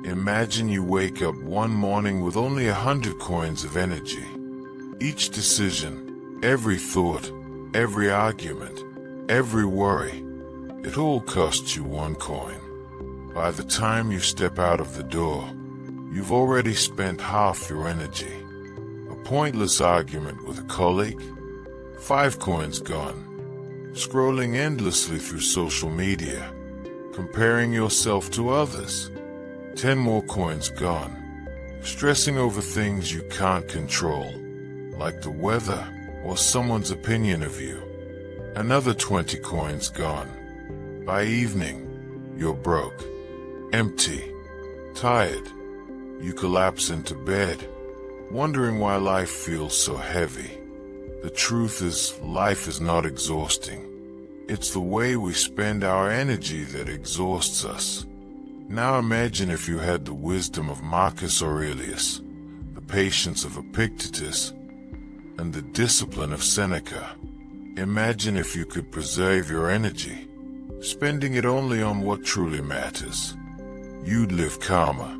Imagine you wake up one morning with only 100 coins of energy. Each decision, every thought, every argument, every worry, it all costs you 1 coin. By the time you step out of the door, you've already spent half your energy. A pointless argument with a colleague? 5 coins gone. Scrolling endlessly through social media, comparing yourself to others? 10 more coins gone. Stressing over things you can't control, like the weather or someone's opinion of you? Another 20 coins gone. By evening, you're broke, empty, tired. You collapse into bed, wondering why life feels so heavy. The truth is, life is not exhausting. It's the way we spend our energy that exhausts us. Now imagine if you had the wisdom of Marcus Aurelius, the patience of Epictetus, and the discipline of Seneca. Imagine if you could preserve your energy, spending it only on what truly matters. You'd live calmer,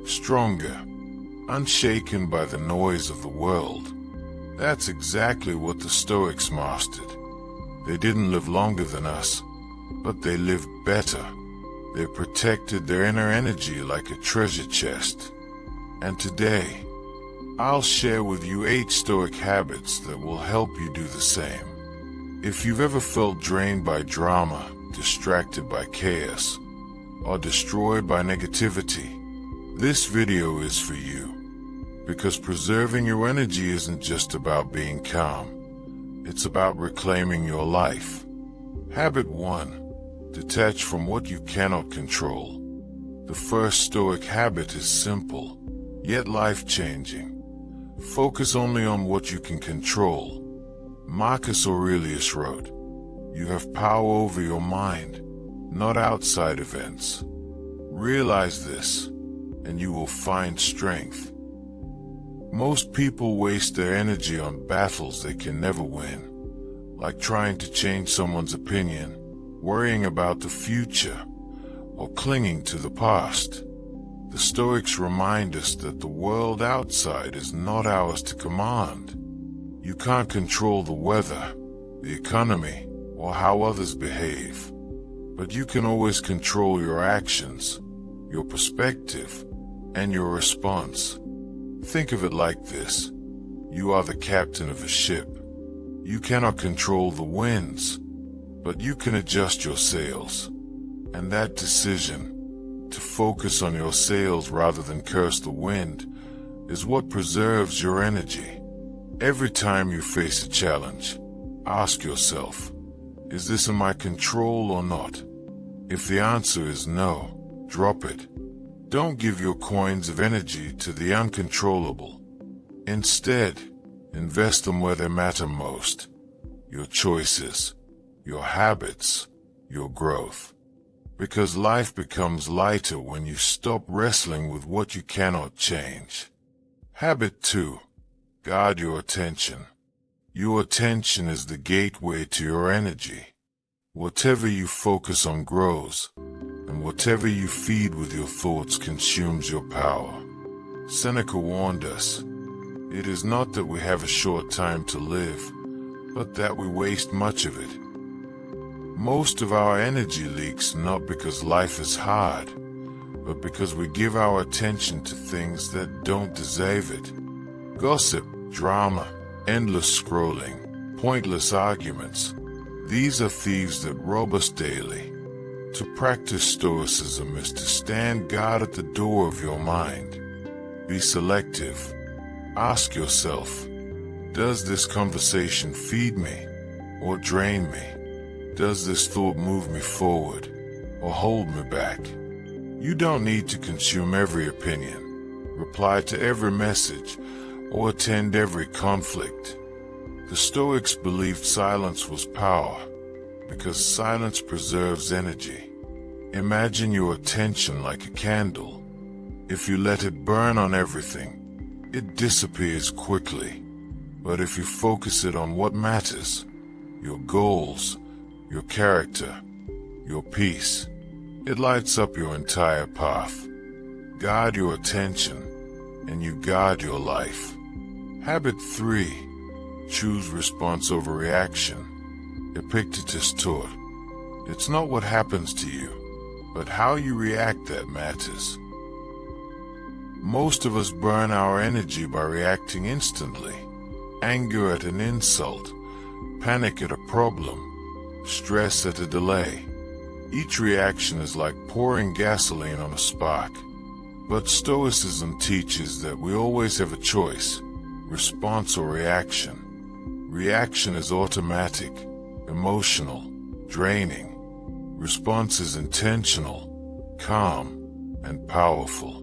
stronger, unshaken by the noise of the world. That's exactly what the Stoics mastered. They didn't live longer than us, but they lived better. They protected their inner energy like a treasure chest. And today, I'll share with you 8 Stoic habits that will help you do the same. If you've ever felt drained by drama, distracted by chaos, or destroyed by negativity, this video is for you. Because preserving your energy isn't just about being calm. It's about reclaiming your life. Habit 1. Detach from what you cannot control. The first Stoic habit is simple, yet life-changing. Focus only on what you can control. Marcus Aurelius wrote, "You have power over your mind, not outside events." Realize this, and you will find strength. Most people waste their energy on battles they can never win, like trying to change someone's opinion, worrying about the future, or clinging to the past. The Stoics remind us that the world outside is not ours to command. You can't control the weather, the economy, or how others behave. But you can always control your actions, your perspective, and your response. Think of it like this. You are the captain of a ship. You cannot control the winds, but you can adjust your sails. And that decision, to focus on your sails rather than curse the wind, is what preserves your energy. Every time you face a challenge, ask yourself, is this in my control or not? If the answer is no, drop it. Don't give your coins of energy to the uncontrollable. Instead, invest them where they matter most. Your choices, your habits, your growth. Because life becomes lighter when you stop wrestling with what you cannot change. Habit 2. Guard your attention. Your attention is the gateway to your energy. Whatever you focus on grows, and whatever you feed with your thoughts consumes your power. Seneca warned us, "It is not that we have a short time to live, but that we waste much of it." Most of our energy leaks not because life is hard, but because we give our attention to things that don't deserve it. Gossip, drama, endless scrolling, pointless arguments. These are thieves that rob us daily. To practice Stoicism is to stand guard at the door of your mind. Be selective. Ask yourself, does this conversation feed me or drain me? Does this thought move me forward or hold me back? You don't need to consume every opinion, reply to every message, or attend every conflict. The Stoics believed silence was power, because silence preserves energy. Imagine your attention like a candle. If you let it burn on everything, it disappears quickly. But if you focus it on what matters, your goals, your character, your peace, it lights up your entire path. guard your attention, and you guard your life. Habit 3. Choose response over reaction. Epictetus taught, it's not what happens to you, but how you react that matters. Most of us burn our energy by reacting instantly. Anger at an insult, panic at a problem, stress at a delay. Each reaction is like pouring gasoline on a spark. But Stoicism teaches that we always have a choice, response or reaction. Reaction is automatic, emotional, draining. Response is intentional, calm, and powerful.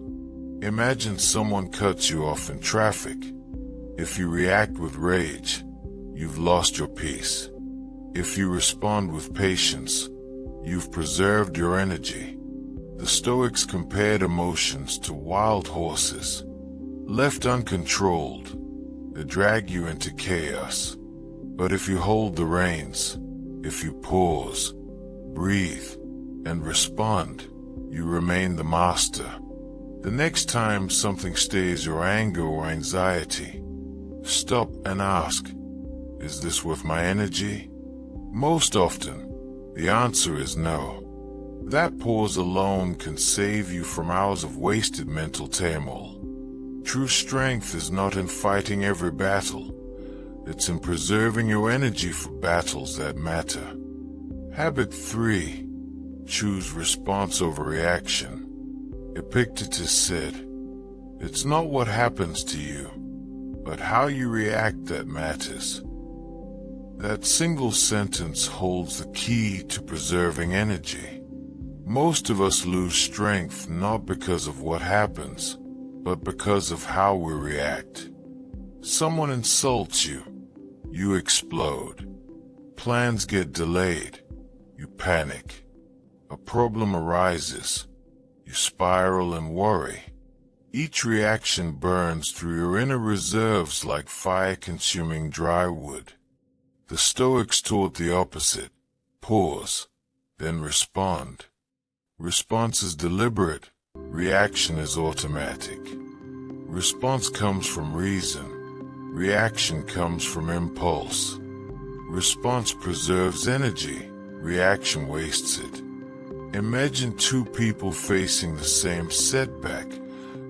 Imagine someone cuts you off in traffic. If you react with rage, you've lost your peace. If you respond with patience, you've preserved your energy. The Stoics compared emotions to wild horses. Left uncontrolled, they drag you into chaos. But if you hold the reins, if you pause, breathe, and respond, you remain the master. The next time something stirs your anger or anxiety, stop and ask, is this worth my energy? Most often, the answer is no. That pause alone can save you from hours of wasted mental turmoil. True strength is not in fighting every battle. It's in preserving your energy for battles that matter. Habit 3. Choose response over reaction. Epictetus said, it's not what happens to you, but how you react that matters. That single sentence holds the key to preserving energy. Most of us lose strength not because of what happens, but because of how we react. Someone insults you, you explode. Plans get delayed, you panic. A problem arises, you spiral and worry. Each reaction burns through your inner reserves like fire-consuming dry wood. The Stoics taught the opposite. Pause, then respond. Response is deliberate, reaction is automatic. Response comes from reason, reaction comes from impulse. Response preserves energy, reaction wastes it. Imagine two people facing the same setback,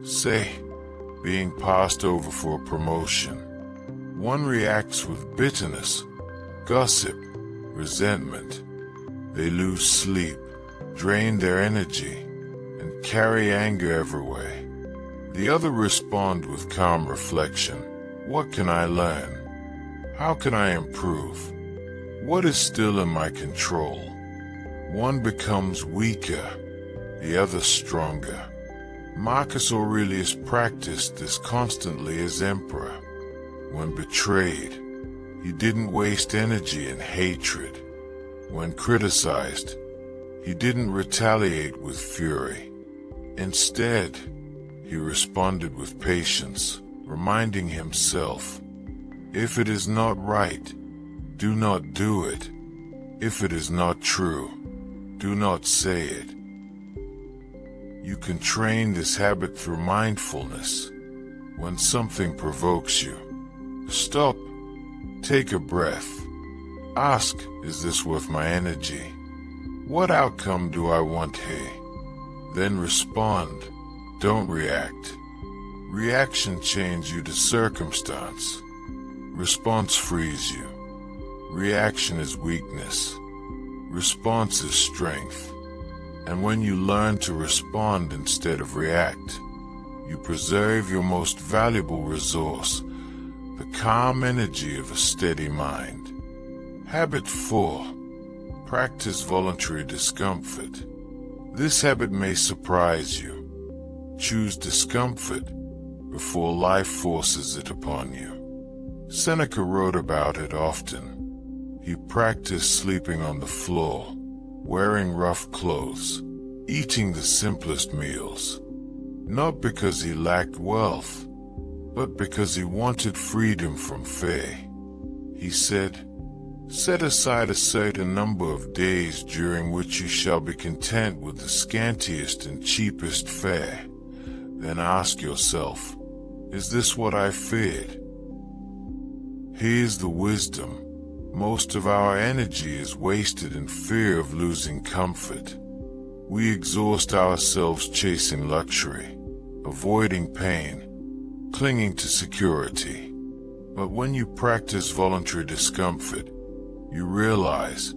say, being passed over for a promotion. One reacts with bitterness, gossip, resentment. They lose sleep, drain their energy, and carry anger everywhere. The other respond with calm reflection. What can I learn? How can I improve? What is still in my control? One becomes weaker, the other stronger. Marcus Aurelius practiced this constantly as emperor. When betrayed, he didn't waste energy in hatred. When criticized, he didn't retaliate with fury. Instead, he responded with patience, reminding himself, if it is not right, do not do it. If it is not true, do not say it. You can train this habit through mindfulness. When something provokes you, stop, take a breath. Ask, is this worth my energy? What outcome do I want here? Then respond, don't react. Reaction chains you to circumstance. Response frees you. Reaction is weakness. Response is strength. And when you learn to respond instead of react, you preserve your most valuable resource, the calm energy of a steady mind. Habit 4. Practice voluntary discomfort. This habit may surprise you. Choose discomfort before life forces it upon you. Seneca wrote about it often. He practiced sleeping on the floor, wearing rough clothes, eating the simplest meals. Not because he lacked wealth, but because he wanted freedom from fear. He said, set aside a certain number of days during which you shall be content with the scantiest and cheapest fare. Then ask yourself, is this what I feared? Here's the wisdom. Most of our energy is wasted in fear of losing comfort. We exhaust ourselves chasing luxury, avoiding pain, clinging to security. But when you practice voluntary discomfort, you realize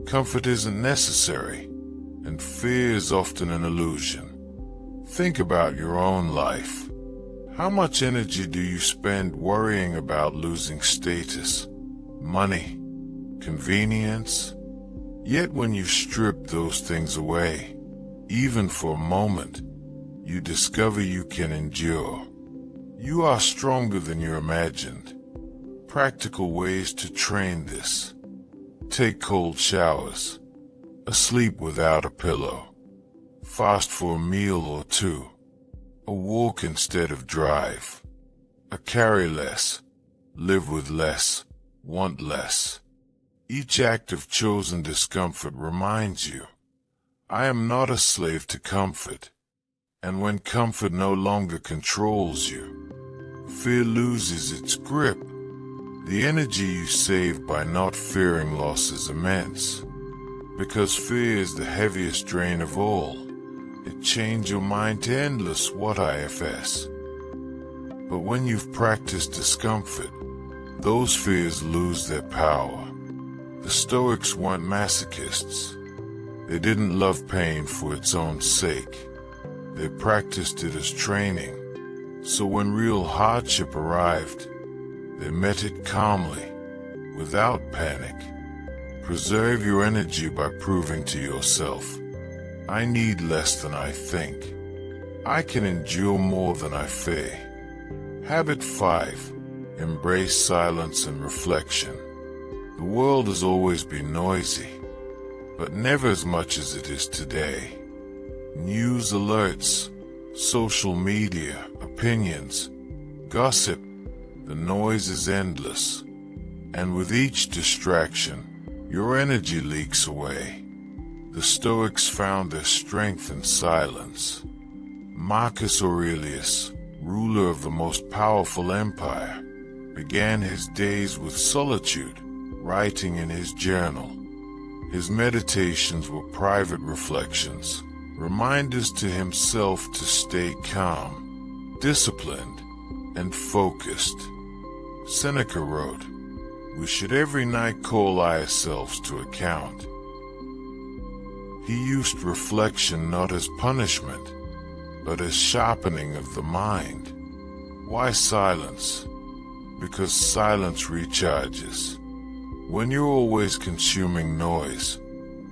comfort isn't necessary, and fear is often an illusion. Think about your own life. How much energy do you spend worrying about losing status, money, convenience? Yet when you strip those things away, even for a moment, you discover you can endure. You are stronger than you imagined. Practical ways to train this. Take cold showers. Asleep without a pillow. Fast for a meal or two. A walk instead of drive. Carry less. Live with less. Want less. Each act of chosen discomfort reminds you, I am not a slave to comfort. And when comfort no longer controls you, fear loses its grip. The energy you save by not fearing loss is immense. Because fear is the heaviest drain of all, it chains your mind to endless what ifs. But when you've practiced discomfort, those fears lose their power. The Stoics weren't masochists. They didn't love pain for its own sake. They practiced it as training. So when real hardship arrived, they met it calmly, without panic. Preserve your energy by proving to yourself, I need less than I think. I can endure more than I fear. Habit 5. Embrace silence and reflection. The world has always been noisy, but never as much as it is today. News alerts, social media, opinions, gossip, the noise is endless. And with each distraction, your energy leaks away. The Stoics found their strength in silence. Marcus Aurelius, ruler of the most powerful empire, began his days with solitude, writing in his journal. His meditations were private reflections, reminders to himself to stay calm, disciplined, and focused. Seneca wrote, we should every night call ourselves to account. He used reflection not as punishment, but as sharpening of the mind. Why silence? Because silence recharges. When you're always consuming noise,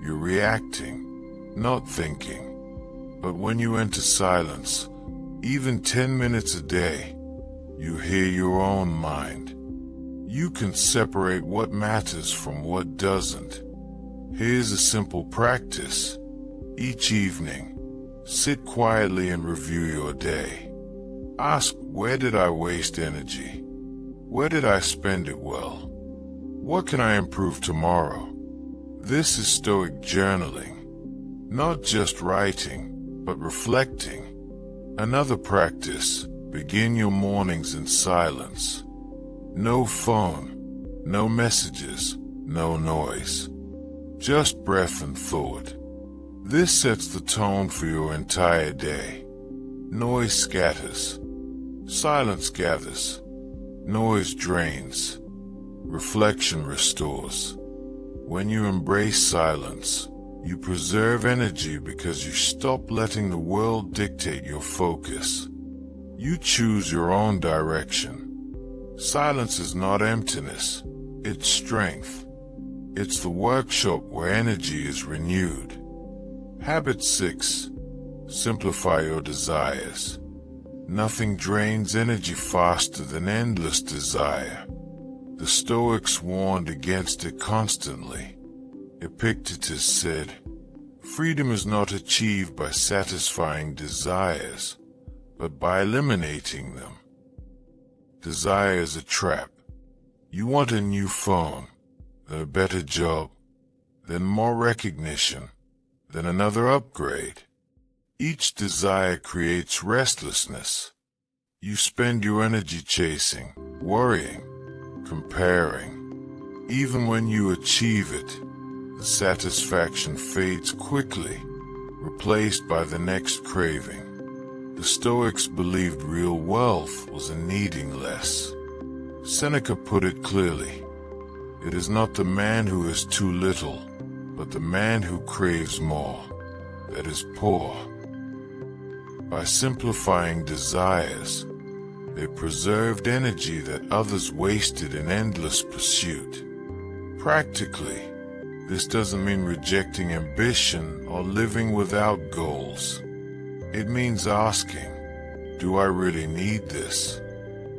you're reacting, not thinking. But when you enter silence, even 10 minutes a day, you hear your own mind. You can separate what matters from what doesn't. Here's a simple practice. Each evening, sit quietly and review your day. Ask, where did I waste energy? Where did I spend it well? What can I improve tomorrow? This is Stoic journaling. Not just writing, but reflecting. Another practice, begin your mornings in silence. No phone, no messages, no noise. Just breath and thought. This sets the tone for your entire day. Noise scatters. Silence gathers. Noise drains. Reflection restores. When you embrace silence, you preserve energy because you stop letting the world dictate your focus. You choose your own direction. Silence is not emptiness, it's strength. It's the workshop where energy is renewed. Habit 6. Simplify your desires. Nothing drains energy faster than endless desire. The Stoics warned against it constantly. Epictetus said, freedom is not achieved by satisfying desires, but by eliminating them. Desire is a trap. You want a new phone, then a better job, then more recognition, then another upgrade. Each desire creates restlessness. You spend your energy chasing, worrying, comparing. Even when you achieve it, the satisfaction fades quickly, replaced by the next craving. The Stoics believed real wealth was in needing less. Seneca put it clearly: it is not the man who has too little, but the man who craves more, that is poor. By simplifying desires, they preserved energy that others wasted in endless pursuit. Practically, this doesn't mean rejecting ambition or living without goals. It means asking, do I really need this?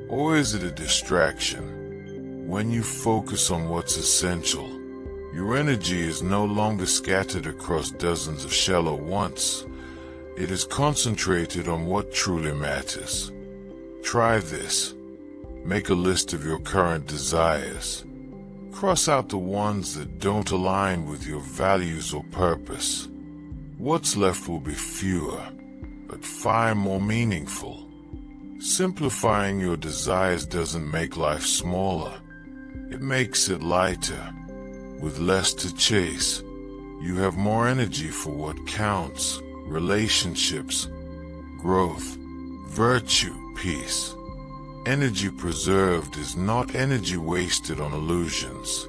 Or is it a distraction? When you focus on what's essential, your energy is no longer scattered across dozens of shallow wants. It is concentrated on what truly matters. Try this. Make a list of your current desires. Cross out the ones that don't align with your values or purpose. What's left will be fewer, but far more meaningful. Simplifying your desires doesn't make life smaller. It makes it lighter. With less to chase, you have more energy for what counts: relationships, growth, virtue, peace. Energy preserved is not energy wasted on illusions.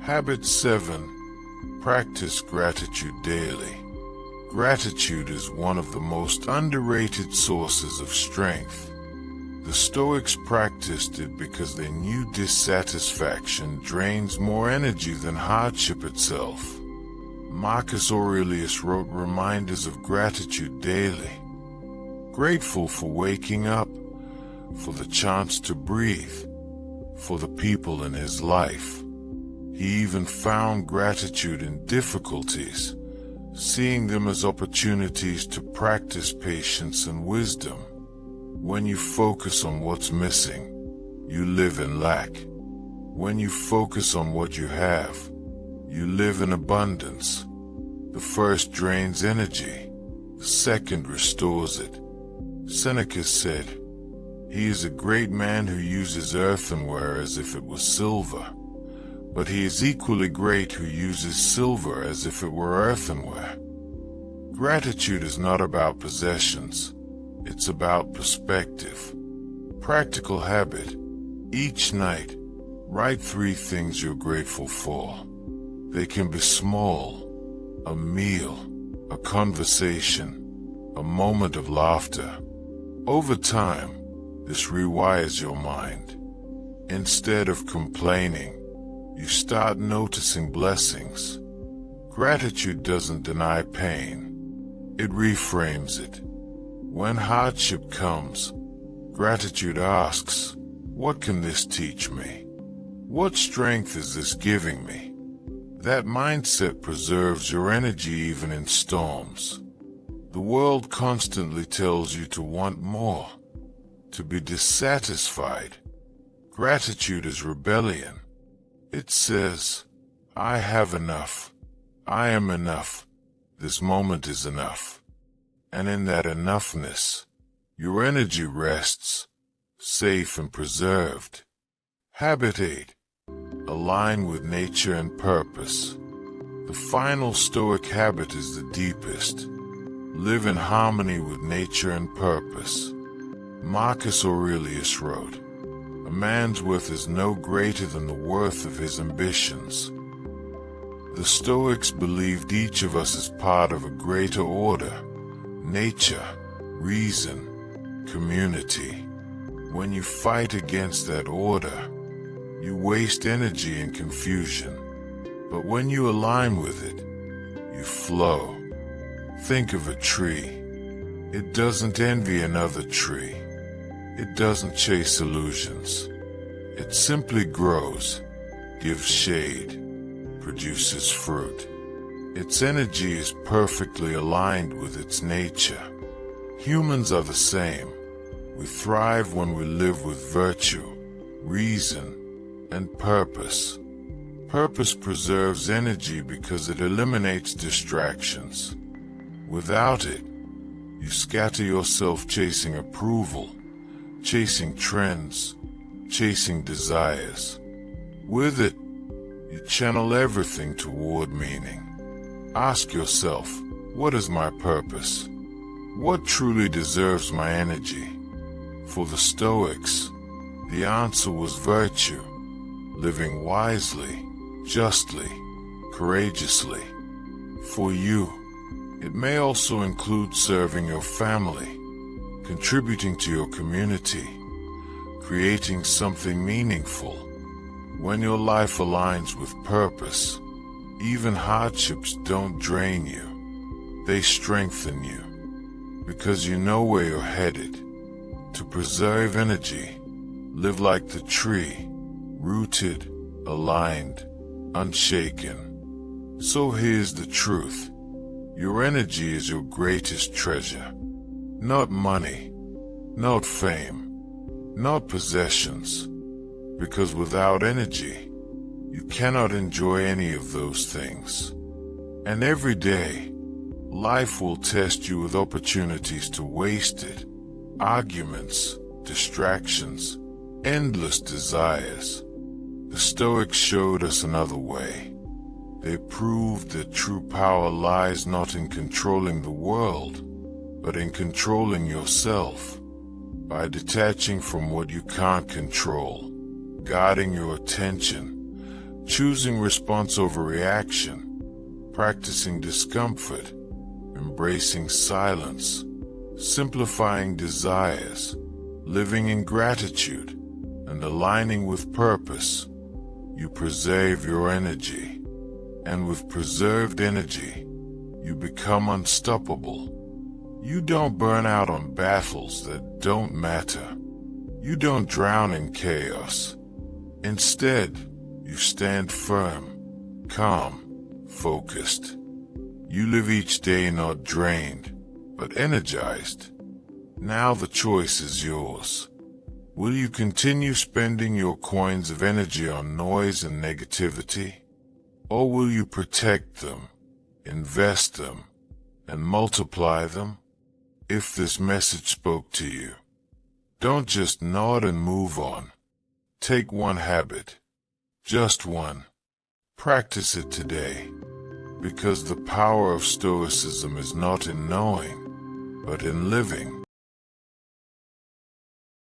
Habit 7. Practice gratitude daily. Gratitude is one of the most underrated sources of strength. The Stoics practiced it because they knew dissatisfaction drains more energy than hardship itself. Marcus Aurelius wrote reminders of gratitude daily. Grateful for waking up, for the chance to breathe, for the people in his life. He even found gratitude in difficulties, seeing them as opportunities to practice patience and wisdom. When you focus on what's missing, you live in lack. When you focus on what you have, you live in abundance. The first drains energy, the second restores it. Seneca said, "He is a great man who uses earthenware as if it was silver, but he is equally great who uses silver as if it were earthenware." Gratitude is not about possessions, it's about perspective. Practical habit. Each night, write 3 things you're grateful for. They can be small: a meal, a conversation, a moment of laughter. Over time, this rewires your mind. Instead of complaining, you start noticing blessings. Gratitude doesn't deny pain. It reframes it. When hardship comes, gratitude asks, what can this teach me? What strength is this giving me? That mindset preserves your energy even in storms. The world constantly tells you to want more, to be dissatisfied. Gratitude is rebellion. It says, I have enough. I am enough. This moment is enough. And in that enoughness, your energy rests, safe and preserved. Habit 8. Align with nature and purpose. The final Stoic habit is the deepest. Live in harmony with nature and purpose. Marcus Aurelius wrote, "A man's worth is no greater than the worth of his ambitions." The Stoics believed each of us is part of a greater order: nature, reason, community. When you fight against that order, you waste energy in confusion. But when you align with it, you flow. Think of a tree. It doesn't envy another tree. It doesn't chase illusions. It simply grows, gives shade, produces fruit. Its energy is perfectly aligned with its nature. Humans are the same. We thrive when we live with virtue, reason, and purpose. Purpose preserves energy because it eliminates distractions. Without it, You scatter yourself chasing approval, chasing trends, chasing desires. With it, you channel everything toward meaning. Ask yourself, what is my purpose? What truly deserves my energy? For the Stoics, the answer was virtue, living wisely, justly, courageously. For you, it may also include serving your family, contributing to your community, creating something meaningful. When your life aligns with purpose, even hardships don't drain you. They strengthen you, because you know where you're headed. To preserve energy, live like the tree, rooted, aligned, unshaken. So here's the truth. Your energy is your greatest treasure. Not money, not fame, not possessions. Because without energy, you cannot enjoy any of those things. And every day, life will test you with opportunities to waste it. Arguments, distractions, endless desires. The Stoics showed us another way. They proved that true power lies not in controlling the world, but in controlling yourself. By detaching from what you can't control, guarding your attention, choosing response over reaction, practicing discomfort, embracing silence, simplifying desires, living in gratitude, and aligning with purpose, you preserve your energy. And with preserved energy, you become unstoppable. You don't burn out on battles that don't matter. You don't drown in chaos. Instead, you stand firm, calm, focused. You live each day not drained, but energized. Now the choice is yours. Will you continue spending your coins of energy on noise and negativity? Or will you protect them, invest them, and multiply them? If this message spoke to you, don't just nod and move on. Take one habit, just one. Practice it today, because the power of Stoicism is not in knowing, but in living.